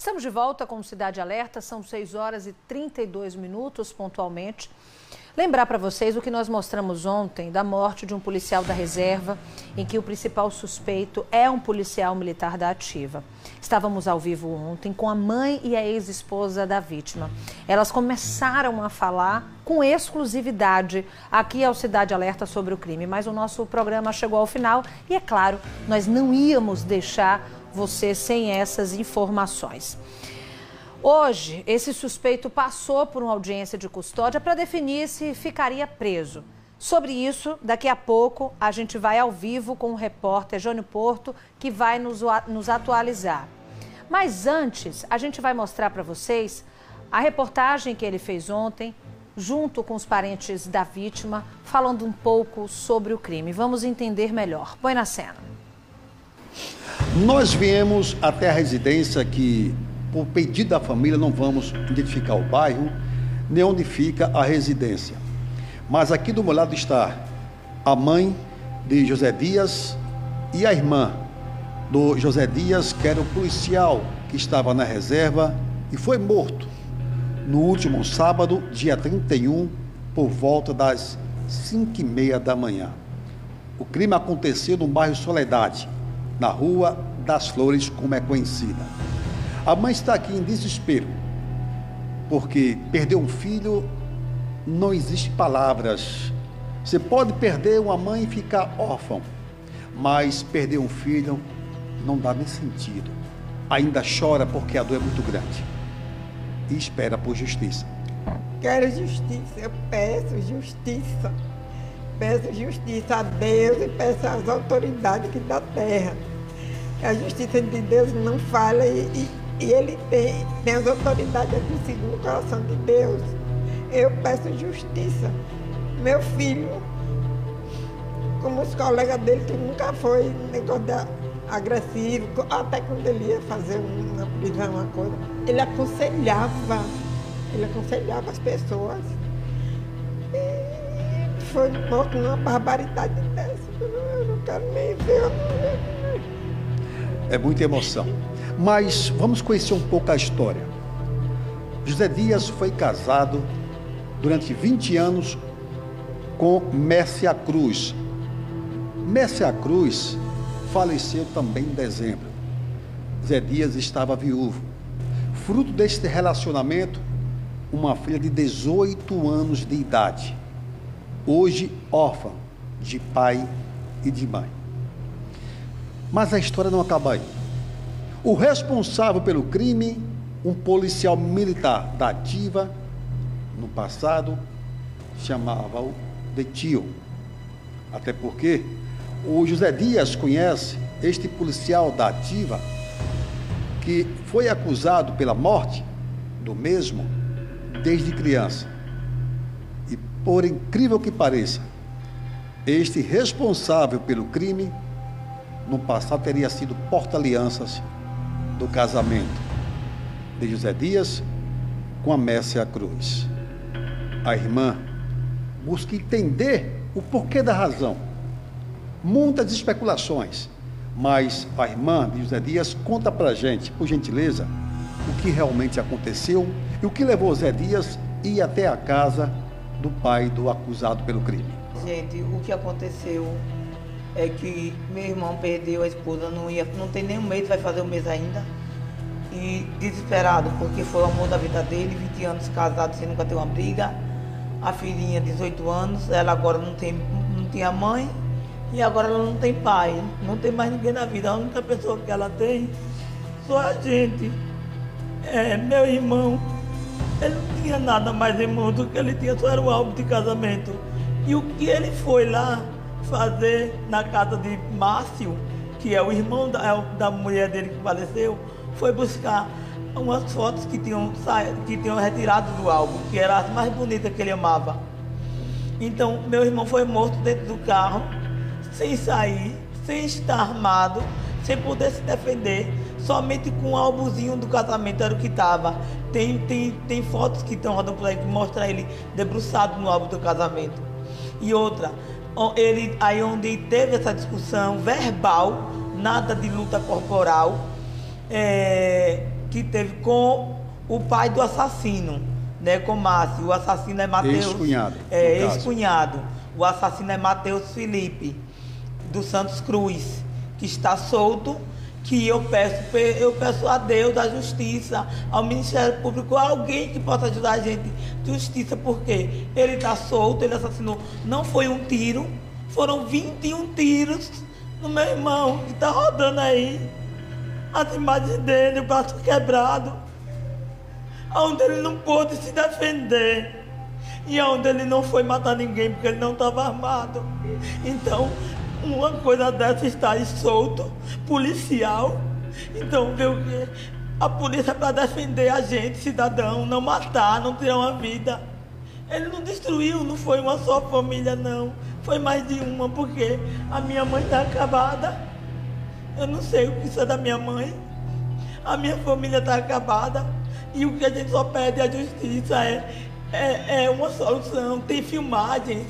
Estamos de volta com o Cidade Alerta, são 6 horas e 32 minutos pontualmente. Lembrar para vocês o que nós mostramos ontem da morte de um policial da reserva, em que o principal suspeito é um policial militar da ativa. Estávamos ao vivo ontem com a mãe e a ex-esposa da vítima. Elas começaram a falar com exclusividade aqui ao Cidade Alerta sobre o crime, mas o nosso programa chegou ao final e, é claro, nós não íamos deixar você sem essas informações. Hoje, esse suspeito passou por uma audiência de custódia para definir se ficaria preso. Sobre isso, daqui a pouco, a gente vai ao vivo com o repórter Jânio Porto, que vai nos atualizar. Mas antes, a gente vai mostrar para vocês a reportagem que ele fez ontem, junto com os parentes da vítima, falando um pouco sobre o crime. Vamos entender melhor. Põe na cena. Nós viemos até a residência que, por pedido da família, não vamos identificar o bairro, nem onde fica a residência. Mas aqui do meu lado está a mãe de José Dias e a irmã do José Dias, que era o policial que estava na reserva e foi morto no último sábado, dia 31, por volta das 5h30 da manhã. O crime aconteceu no bairro Soledade, na Rua das Flores, como é conhecida. A mãe está aqui em desespero, porque perder um filho, não existe palavras. Você pode perder uma mãe e ficar órfão, mas perder um filho não dá nem sentido. Ainda chora porque a dor é muito grande e espera por justiça. Quero justiça, eu peço justiça. Peço justiça a Deus e peço às autoridades aqui da terra. A justiça de Deus não falha e ele tem as autoridades aqui segundo o coração de Deus. Eu peço justiça. Meu filho, como os colegas dele, que nunca foi negócio agressivo, até quando ele ia fazer uma prisão, uma coisa, ele aconselhava as pessoas. E foi morto numa barbaridade dessa. Eu não quero nem ver. É muita emoção. Mas vamos conhecer um pouco a história. José Dias foi casado durante 20 anos com Mércia Cruz. Mércia Cruz faleceu também em dezembro. José Dias estava viúvo. Fruto deste relacionamento, uma filha de 18 anos de idade, hoje órfã de pai e de mãe. Mas a história não acaba aí. O responsável pelo crime, um policial militar da ativa, no passado, chamava-o de tio. Até porque o José Dias conhece este policial da ativa, que foi acusado pela morte do mesmo desde criança. E, por incrível que pareça, este responsável pelo crime, no passado, teria sido porta-alianças do casamento de José Dias com a Mércia Cruz. A irmã busca entender o porquê da razão. Muitas especulações, mas a irmã de José Dias conta pra gente, por gentileza, o que realmente aconteceu e o que levou José Dias a ir até a casa do pai do acusado pelo crime. Gente, o que aconteceu é que meu irmão perdeu a esposa, não tem nem um mês, vai fazer um mês ainda. E desesperado, porque foi o amor da vida dele, 20 anos casado sem nunca ter uma briga. A filhinha, 18 anos, ela agora não tinha mãe e agora ela não tem pai, não tem mais ninguém na vida. A única pessoa que ela tem, só a gente. Meu irmão, ele não tinha nada mais irmão do que ele tinha, só era um álbum de casamento. E o que ele foi lá fazer na casa de Márcio, que é o irmão da mulher dele que faleceu, foi buscar umas fotos que tinham retirado do álbum, que eram as mais bonitas que ele amava. Então, meu irmão foi morto dentro do carro, sem sair, sem estar armado, sem poder se defender, somente com o álbumzinho do casamento era o que estava. Tem fotos que estão rodando por aí que mostram ele debruçado no álbum do casamento. E outra, aí onde teve essa discussão verbal, nada de luta corporal, que teve com o pai do assassino, né, com Márcio. O assassino é Mateus. Ex-cunhado. Ex-cunhado. O assassino é Mateus Felipe, dos Santos Cruz, que está solto, que eu peço a Deus, à Justiça, ao Ministério Público, alguém que possa ajudar a gente, Justiça, porque ele está solto, ele assassinou. Não foi um tiro, foram 21 tiros no meu irmão, que está rodando aí. As imagens dele, o braço quebrado, onde ele não pôde se defender e onde ele não foi matar ninguém porque ele não estava armado. Então, uma coisa dessa está aí solto, policial. Então, vê o que? A polícia é para defender a gente, cidadão, não matar, não tirar uma vida. Ele não destruiu, não foi uma só família, não. Foi mais de uma, porque a minha mãe está acabada. Eu não sei o que isso é da minha mãe. A minha família está acabada. E o que a gente só pede à justiça é uma solução. Tem filmagens.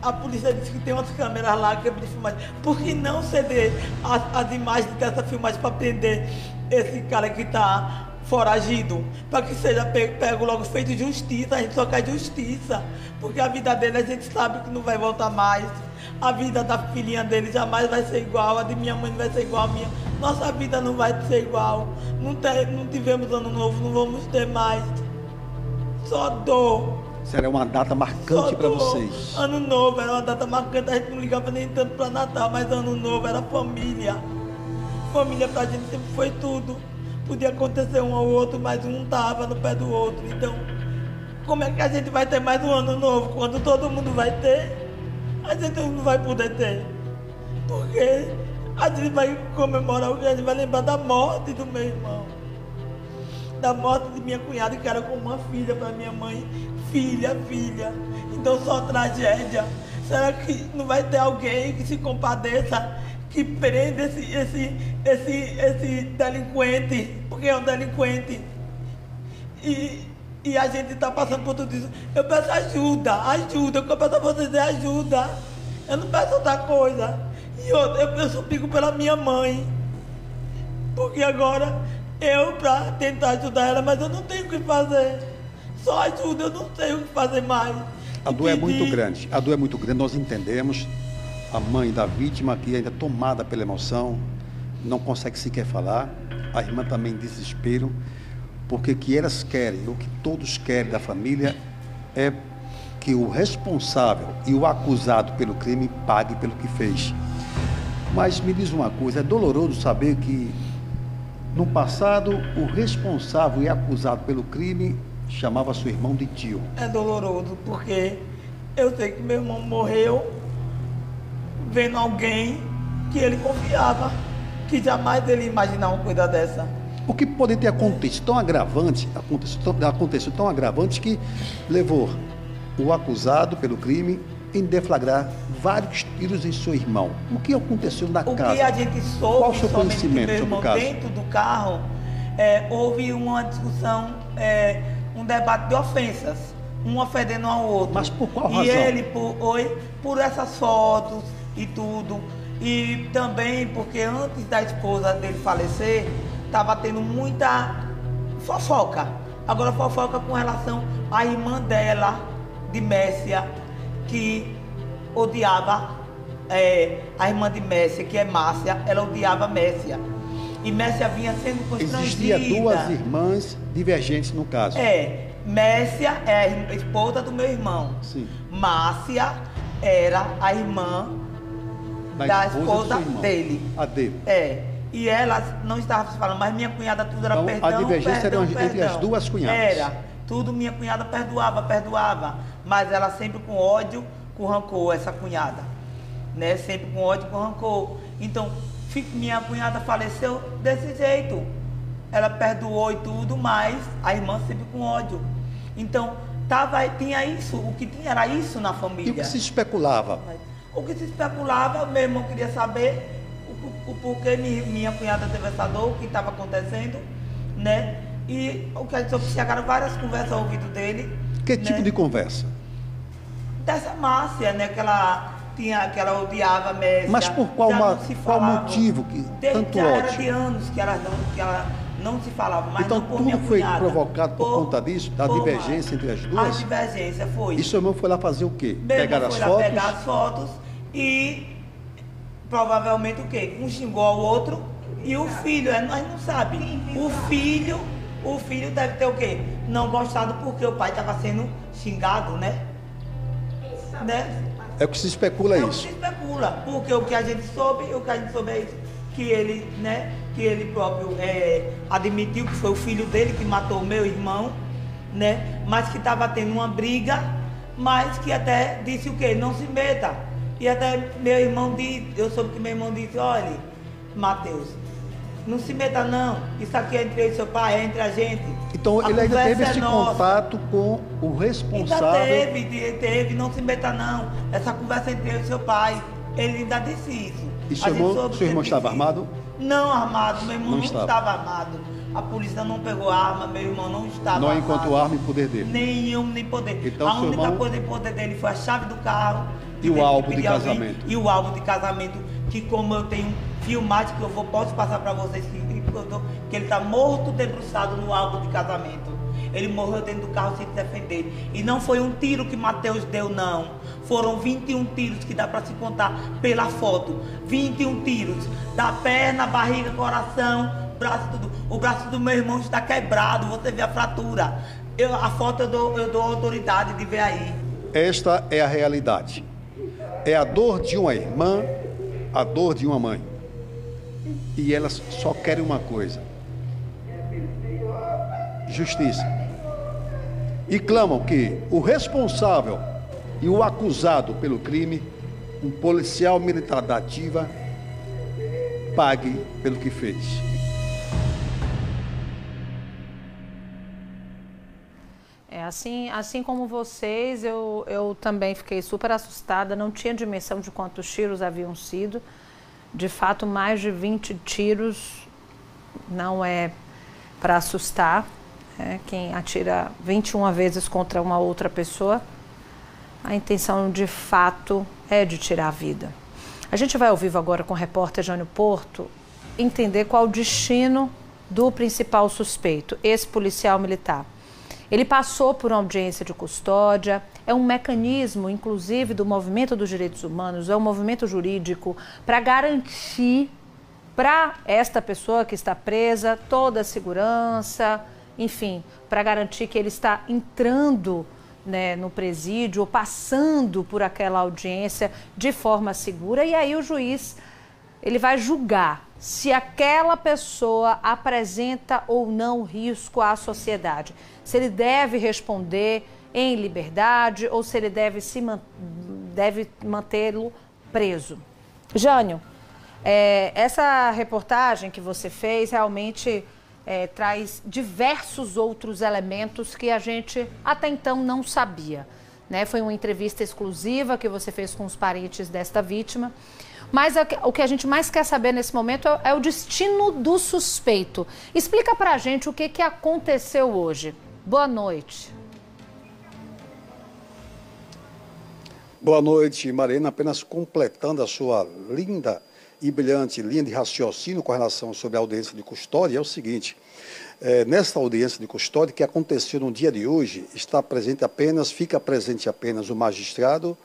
A polícia disse que tem umas câmeras lá que é de filmagem. Por que não ceder as imagens dessa filmagem para prender esse cara que está foragido? Para que seja pego logo, feito justiça. A gente só quer justiça. Porque a vida dele a gente sabe que não vai voltar mais. A vida da filhinha dele jamais vai ser igual, a de minha mãe não vai ser igual a minha. Nossa vida não vai ser igual. Não tivemos ano novo, não vamos ter mais. Só dor. Será uma data marcante para vocês? Ano novo era uma data marcante, a gente não ligava nem tanto para Natal, mas ano novo era família. Família pra gente sempre foi tudo. Podia acontecer um ao outro, mas um estava no pé do outro. Então, como é que a gente vai ter mais um ano novo quando todo mundo vai ter? A gente não vai poder ter, porque a gente vai comemorar o que a gente vai lembrar da morte do meu irmão, da morte de minha cunhada, que era como uma filha para minha mãe, filha. Então só tragédia. Será que não vai ter alguém que se compadeça, que prenda esse delinquente, porque é um delinquente? E a gente está passando por tudo isso. Eu peço ajuda. O que eu peço a vocês é ajuda. Eu não peço outra coisa. E eu suplico pela minha mãe. Porque agora para tentar ajudar ela, mas eu não tenho o que fazer. Só ajuda, eu não sei o que fazer mais. A dor é muito grande. A dor é muito grande, nós entendemos. A mãe da vítima aqui ainda tomada pela emoção, não consegue sequer falar. A irmã também em desespero. Porque o que elas querem, o que todos querem da família, é que o responsável e o acusado pelo crime pague pelo que fez. Mas me diz uma coisa, é doloroso saber que, no passado, o responsável e acusado pelo crime chamava seu irmão de tio. É doloroso, porque eu sei que meu irmão morreu vendo alguém que ele confiava, que jamais ele ia imaginar uma coisa dessa. O que pode ter acontecido tão agravante, aconteceu tão agravante que levou o acusado pelo crime em deflagrar vários tiros em seu irmão. O que aconteceu na casa? O que a gente soube, qual o seu conhecimento sobre o caso? Dentro do carro, houve uma discussão, um debate de ofensas, um ofendendo ao outro. Mas por qual razão? E ele, por essas fotos e tudo, e também porque antes da esposa dele falecer, estava tendo muita fofoca. Agora fofoca com relação à irmã dela, de Messia, que odiava a irmã de Messia, que é Márcia, ela odiava Messia. E Messia vinha sendo constrangida. Existia duas irmãs divergentes no caso. Messia é a esposa do meu irmão. Sim. Márcia era a irmã da esposa dele. A dele. E elas não estavam se falando, mas minha cunhada tudo era então, perdão, a divergência perdão, era entre as duas cunhadas. Era. Tudo minha cunhada perdoava. Mas ela sempre com ódio, com rancor, essa cunhada. Né? Sempre com ódio, com rancor. Então, minha cunhada faleceu desse jeito. Ela perdoou e tudo, mas a irmã sempre com ódio. Então, tinha isso, o que tinha era isso na família. E o que se especulava? O que se especulava, meu irmão queria saber o porquê minha cunhada teve essa dor, o que estava acontecendo, né? E o que a gente chegaram várias conversas ao ouvido dele. Que tipo de conversa? Dessa Márcia, né? Que ela que ela odiava a Messia. Mas por qual motivo que tanto já ódio? Era de anos que ela não se falava, mas então, não por tudo minha foi cunhada. provocado por conta disso, da divergência entre as duas? A divergência foi. E seu irmão foi lá fazer o quê? Meu Pegar irmão as foi lá fotos? pegar as fotos e provavelmente o quê? Um xingou ao outro e o filho, nós não sabemos. O filho deve ter o quê? Não gostado porque o pai estava sendo xingado, né? É o que se especula isso. É o que se especula, porque o que a gente soube é isso, que ele, né, que ele próprio admitiu que foi o filho dele que matou o meu irmão, né, mas que estava tendo uma briga, mas que até disse o quê? Não se meta. E até meu irmão disse, eu soube que meu irmão disse, olha, Mateus, não se meta não, isso aqui é entre eu e seu pai, é entre a gente. Então ele ainda teve esse contato com o responsável. Ainda teve, não se meta não. Essa conversa entre eu e seu pai, ele ainda disse isso. E seu irmão estava armado? Não armado, meu irmão não estava armado. A polícia não pegou arma, meu irmão não estava armado. Não encontrou arma em poder dele? Nem poder. Então, a única coisa em poder dele foi a chave do carro. E o álbum de casamento. E o álbum de casamento, que como eu tenho filmagem que posso passar para vocês, que ele está morto debruçado no álbum de casamento. Ele morreu dentro do carro sem se defender. E não foi um tiro que Mateus deu, não. Foram 21 tiros que dá para se contar pela foto. 21 tiros. Da perna, barriga, coração, braço, tudo. O braço do meu irmão está quebrado. Você vê a fratura. A foto eu dou autoridade de ver aí. Esta é a realidade. É a dor de uma irmã, a dor de uma mãe. E elas só querem uma coisa: justiça. E clamam que o responsável e o acusado pelo crime, um policial militar da ativa, pague pelo que fez. Assim como vocês, eu também fiquei super assustada, não tinha dimensão de quantos tiros haviam sido. De fato, mais de 20 tiros não é para assustar. Quem atira 21 vezes contra uma outra pessoa, a intenção de fato é de tirar a vida. A gente vai ao vivo agora com o repórter Jânio Porto entender qual o destino do principal suspeito, esse policial militar. Ele passou por uma audiência de custódia, é um mecanismo, inclusive, do movimento dos direitos humanos, é um movimento jurídico para garantir para esta pessoa que está presa toda a segurança, enfim, para garantir que ele está entrando, né, no presídio ou passando por aquela audiência de forma segura. E aí o juiz ele vai julgar se aquela pessoa apresenta ou não risco à sociedade, se ele deve responder em liberdade ou se ele deve mantê-lo preso. Jânio, essa reportagem que você fez realmente traz diversos outros elementos que a gente até então não sabia, né? Foi uma entrevista exclusiva que você fez com os parentes desta vítima. Mas o que a gente mais quer saber nesse momento é o destino do suspeito. Explica pra gente o que aconteceu hoje. Boa noite. Boa noite, Mariana. Apenas completando a sua linda e brilhante linha de raciocínio com relação sobre a audiência de custódia, é o seguinte: nesta audiência de custódia que aconteceu no dia de hoje, fica presente apenas o magistrado,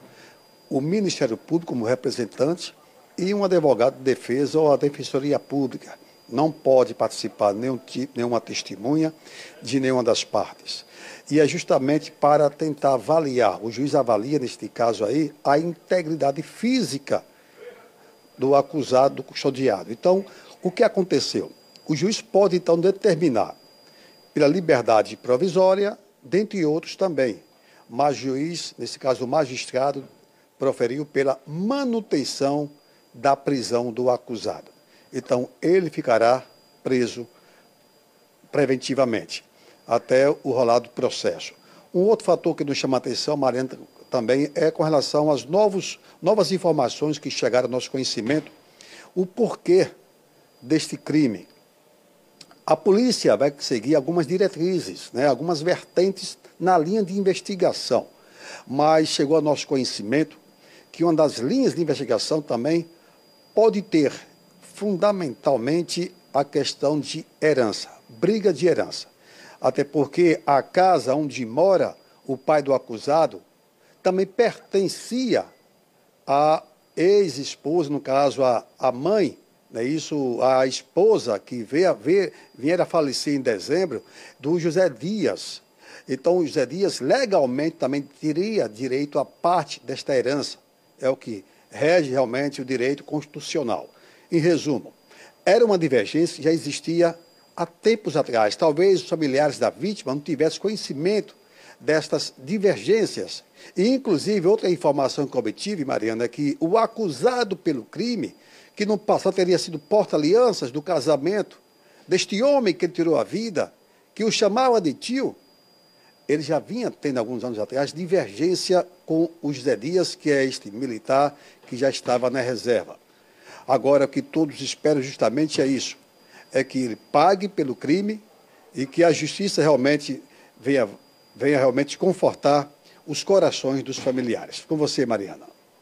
o Ministério Público como representante e um advogado de defesa ou a Defensoria Pública. Não pode participar nenhuma testemunha de nenhuma das partes. E é justamente para tentar avaliar, o juiz avalia, neste caso aí, a integridade física do acusado, do custodiado. Então, o que aconteceu? O juiz pode, então, determinar pela liberdade provisória, dentre outros também. Mas o juiz, nesse caso o magistrado, proferiu pela manutenção da prisão do acusado. Então, ele ficará preso preventivamente até o rolar do processo. Um outro fator que nos chama a atenção, Mariana, também é com relação às novas informações que chegaram ao nosso conhecimento, o porquê deste crime. A polícia vai seguir algumas diretrizes, né, algumas vertentes na linha de investigação, mas chegou ao nosso conhecimento que uma das linhas de investigação também pode ter fundamentalmente a questão de herança, briga de herança. Até porque a casa onde mora o pai do acusado também pertencia à ex-esposa, no caso a mãe, né, isso, a esposa que viera a falecer em dezembro, do José Dias. Então, o José Dias legalmente também teria direito a parte desta herança. É o que rege realmente o direito constitucional. Em resumo, era uma divergência que já existia há tempos atrás. Talvez os familiares da vítima não tivessem conhecimento destas divergências. E, inclusive, outra informação que obtive, Mariana, é que o acusado pelo crime, que no passado teria sido porta-alianças do casamento deste homem que tirou a vida, que o chamava de tio, ele já vinha tendo, alguns anos atrás, divergência com o José Dias, que é este militar que já estava na reserva. Agora, o que todos esperam justamente é isso, é que ele pague pelo crime e que a justiça realmente venha realmente confortar os corações dos familiares. Com você, Mariana.